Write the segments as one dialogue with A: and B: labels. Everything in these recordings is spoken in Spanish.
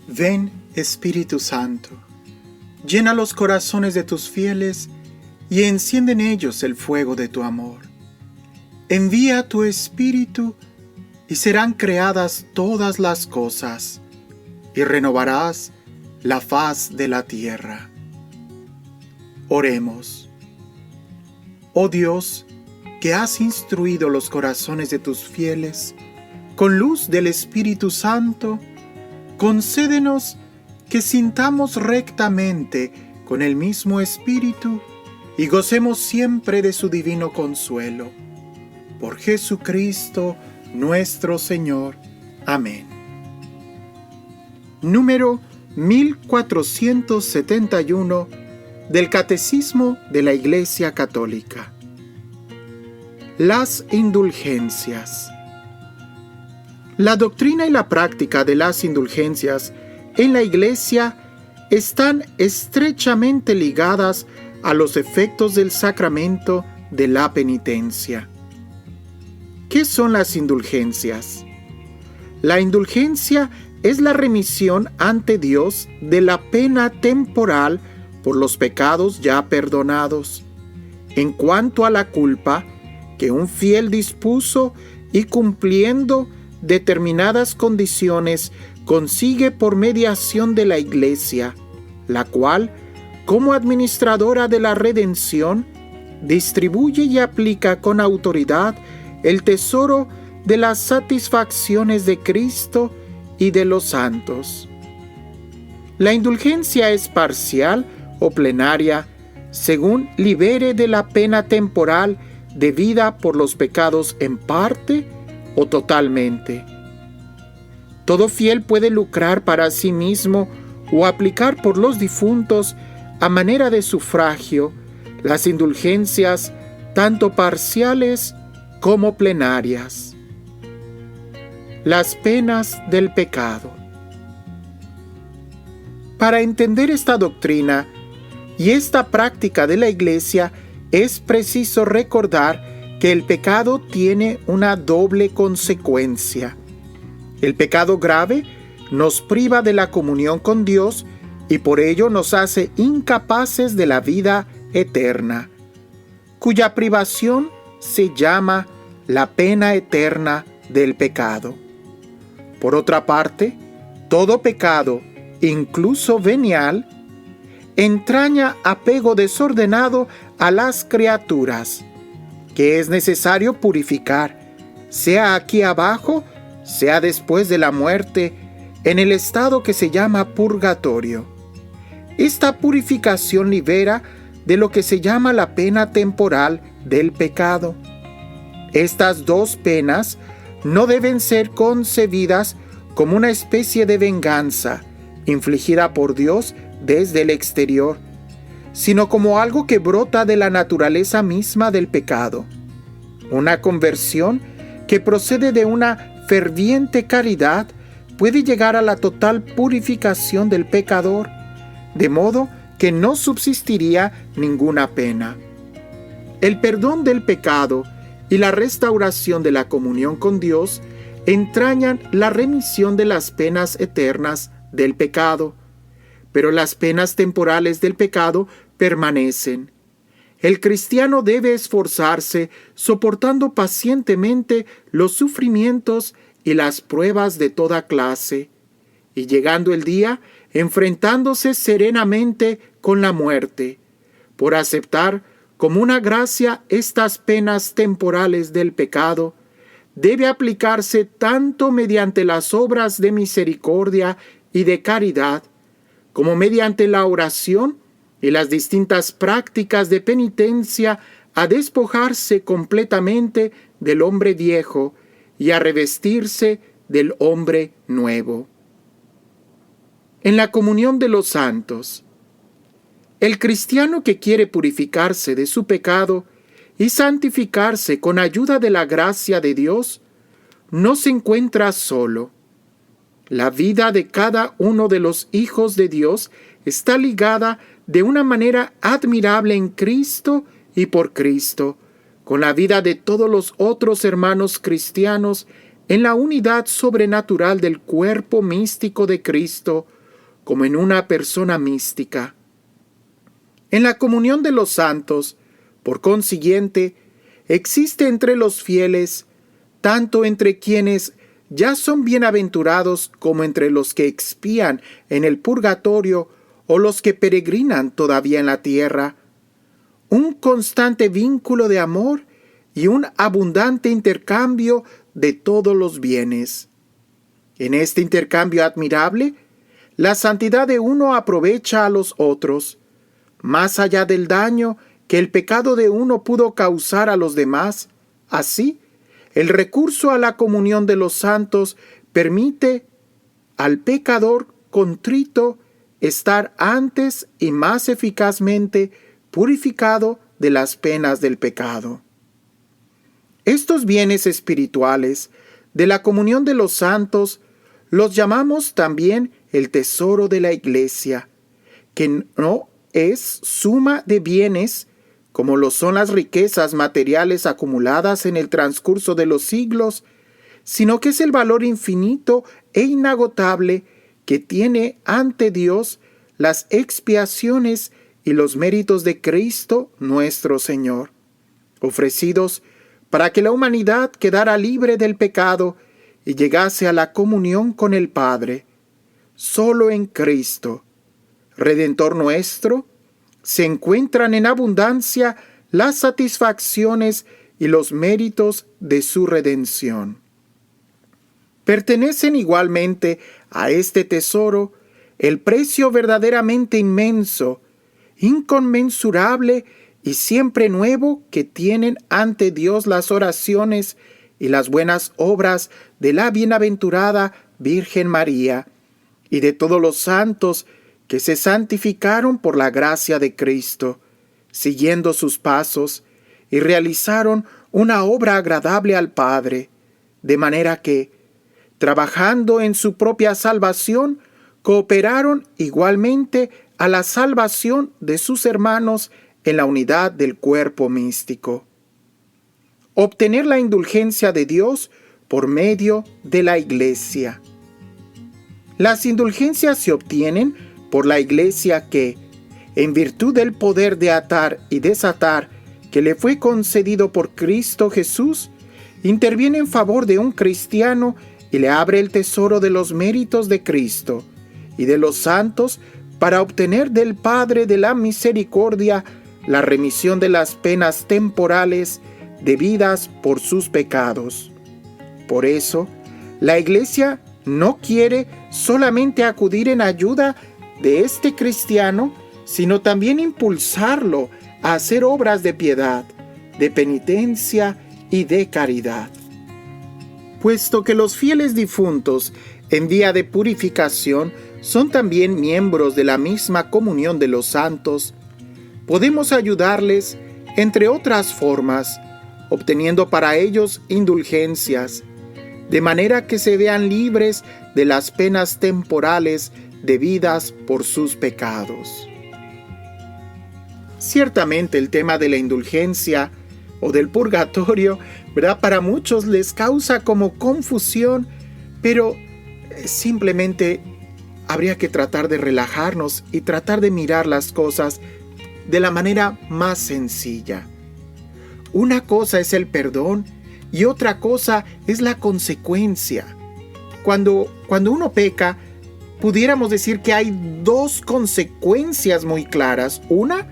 A: Ven, Espíritu Santo, llena los corazones de tus fieles y enciende en ellos el fuego de tu amor. Envía tu Espíritu y serán creadas todas las cosas, y renovarás la faz de la tierra. Oremos. Oh Dios, que has instruido los corazones de tus fieles con luz del Espíritu Santo, concédenos que sintamos rectamente con el mismo Espíritu y gocemos siempre de su divino consuelo. Por Jesucristo nuestro Señor. Amén. Número 1471 del Catecismo de la Iglesia Católica. Las indulgencias. La doctrina y la práctica de las indulgencias en la Iglesia están estrechamente ligadas a los efectos del sacramento de la penitencia. ¿Qué son las indulgencias? La indulgencia es la remisión ante Dios de la pena temporal por los pecados ya perdonados, en cuanto a la culpa que un fiel dispuso y cumpliendo determinadas condiciones consigue por mediación de la Iglesia, la cual, como administradora de la redención, distribuye y aplica con autoridad el tesoro de las satisfacciones de Cristo y de los santos. La indulgencia es parcial o plenaria, según libere de la pena temporal debida por los pecados en parte o totalmente. Todo fiel puede lucrar para sí mismo o aplicar por los difuntos a manera de sufragio las indulgencias tanto parciales como plenarias. Las penas del pecado. Para entender esta doctrina y esta práctica de la Iglesia es preciso recordar que el pecado tiene una doble consecuencia. El pecado grave nos priva de la comunión con Dios y por ello nos hace incapaces de la vida eterna, cuya privación se llama la pena eterna del pecado. Por otra parte, todo pecado, incluso venial, entraña apego desordenado a las criaturas, que es necesario purificar, sea aquí abajo, sea después de la muerte, en el estado que se llama purgatorio. Esta purificación libera de lo que se llama la pena temporal del pecado. Estas dos penas no deben ser concebidas como una especie de venganza infligida por Dios desde el exterior, sino como algo que brota de la naturaleza misma del pecado. Una conversión que procede de una ferviente caridad puede llegar a la total purificación del pecador, de modo que no subsistiría ninguna pena. El perdón del pecado y la restauración de la comunión con Dios entrañan la remisión de las penas eternas del pecado, pero las penas temporales del pecado permanecen. El cristiano debe esforzarse soportando pacientemente los sufrimientos y las pruebas de toda clase, y llegando el día, enfrentándose serenamente con la muerte, por aceptar como una gracia estas penas temporales del pecado, debe aplicarse tanto mediante las obras de misericordia y de caridad, como mediante la oración y las distintas prácticas de penitencia a despojarse completamente del hombre viejo y a revestirse del hombre nuevo. En la comunión de los santos, el cristiano que quiere purificarse de su pecado y santificarse con ayuda de la gracia de Dios, no se encuentra solo. La vida de cada uno de los hijos de Dios está ligada de una manera admirable en Cristo y por Cristo, con la vida de todos los otros hermanos cristianos en la unidad sobrenatural del cuerpo místico de Cristo, como en una persona mística. En la comunión de los santos, por consiguiente, existe entre los fieles, tanto entre quienes ya son bienaventurados como entre los que expían en el purgatorio o los que peregrinan todavía en la tierra, un constante vínculo de amor y un abundante intercambio de todos los bienes. En este intercambio admirable, la santidad de uno aprovecha a los otros, más allá del daño que el pecado de uno pudo causar a los demás. Así, el recurso a la comunión de los santos permite al pecador contrito estar antes y más eficazmente purificado de las penas del pecado. Estos bienes espirituales de la comunión de los santos los llamamos también el tesoro de la Iglesia, que no es suma de bienes como lo son las riquezas materiales acumuladas en el transcurso de los siglos, sino que es el valor infinito e inagotable que tiene ante Dios las expiaciones y los méritos de Cristo nuestro Señor, ofrecidos para que la humanidad quedara libre del pecado y llegase a la comunión con el Padre. Solo en Cristo, Redentor nuestro, se encuentran en abundancia las satisfacciones y los méritos de su redención. Pertenecen igualmente a este tesoro el precio verdaderamente inmenso, inconmensurable y siempre nuevo que tienen ante Dios las oraciones y las buenas obras de la bienaventurada Virgen María y de todos los santos que se santificaron por la gracia de Cristo, siguiendo sus pasos, y realizaron una obra agradable al Padre, de manera que, trabajando en su propia salvación, cooperaron igualmente a la salvación de sus hermanos en la unidad del cuerpo místico. Obtener la indulgencia de Dios por medio de la Iglesia. Las indulgencias se obtienen por la Iglesia que, en virtud del poder de atar y desatar que le fue concedido por Cristo Jesús, interviene en favor de un cristiano y le abre el tesoro de los méritos de Cristo y de los santos para obtener del Padre de la misericordia la remisión de las penas temporales debidas por sus pecados. Por eso, la Iglesia no quiere solamente acudir en ayuda de este cristiano, sino también impulsarlo a hacer obras de piedad, de penitencia y de caridad. Puesto que los fieles difuntos en día de purificación son también miembros de la misma comunión de los santos, podemos ayudarles, entre otras formas, obteniendo para ellos indulgencias, de manera que se vean libres de las penas temporales debidas por sus pecados. Ciertamente el tema de la indulgencia o del purgatorio, ¿verdad?, para muchos les causa como confusión, pero simplemente habría que tratar de relajarnos y tratar de mirar las cosas de la manera más sencilla. Una cosa es el perdón y otra cosa es la consecuencia. Cuando uno peca, pudiéramos decir que hay dos consecuencias muy claras. Una,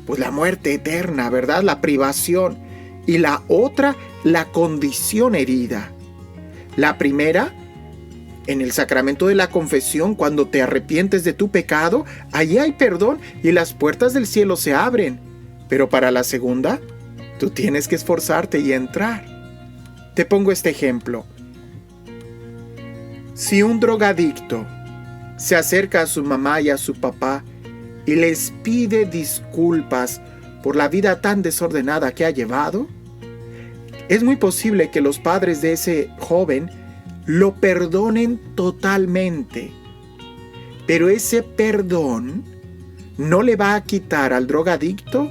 A: pues la muerte eterna, ¿verdad?, la privación. Y la otra, la condición herida. La primera, en el sacramento de la confesión, cuando te arrepientes de tu pecado, allí hay perdón y las puertas del cielo se abren. Pero para la segunda, tú tienes que esforzarte y entrar. Te pongo este ejemplo. Si un drogadicto se acerca a su mamá y a su papá y les pide disculpas por la vida tan desordenada que ha llevado, es muy posible que los padres de ese joven lo perdonen totalmente. Pero ese perdón no le va a quitar al drogadicto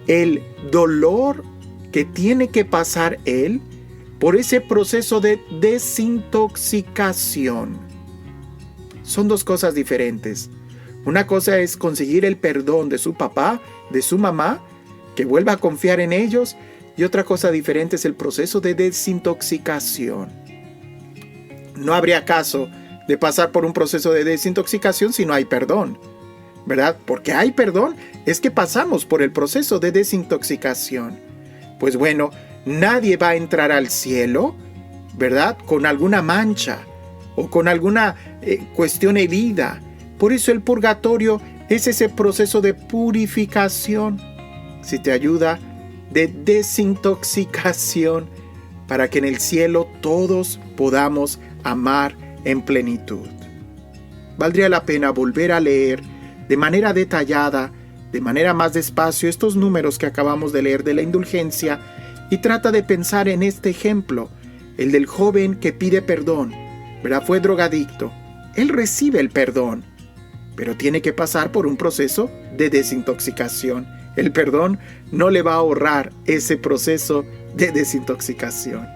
A: el dolor que tiene que pasar él por ese proceso de desintoxicación. son dos cosas diferentes. Una cosa es conseguir el perdón de su papá, de su mamá, que vuelva a confiar en ellos, y otra cosa diferente es el proceso de desintoxicación. No habría caso de pasar por un proceso de desintoxicación si no hay perdón, ¿verdad? Porque hay perdón, es que pasamos por el proceso de desintoxicación. Pues bueno, nadie va a entrar al cielo, ¿verdad?, con alguna mancha o con alguna cuestión herida. Por eso el purgatorio es ese proceso de purificación, si te ayuda, de desintoxicación, para que en el cielo todos podamos amar en plenitud. Valdría la pena volver a leer de manera detallada, de manera más despacio, estos números que acabamos de leer de la indulgencia, y trata de pensar en este ejemplo, el del joven que pide perdón, ¿verdad? Fue drogadicto. Él recibe el perdón, pero tiene que pasar por un proceso de desintoxicación. El perdón no le va a ahorrar ese proceso de desintoxicación.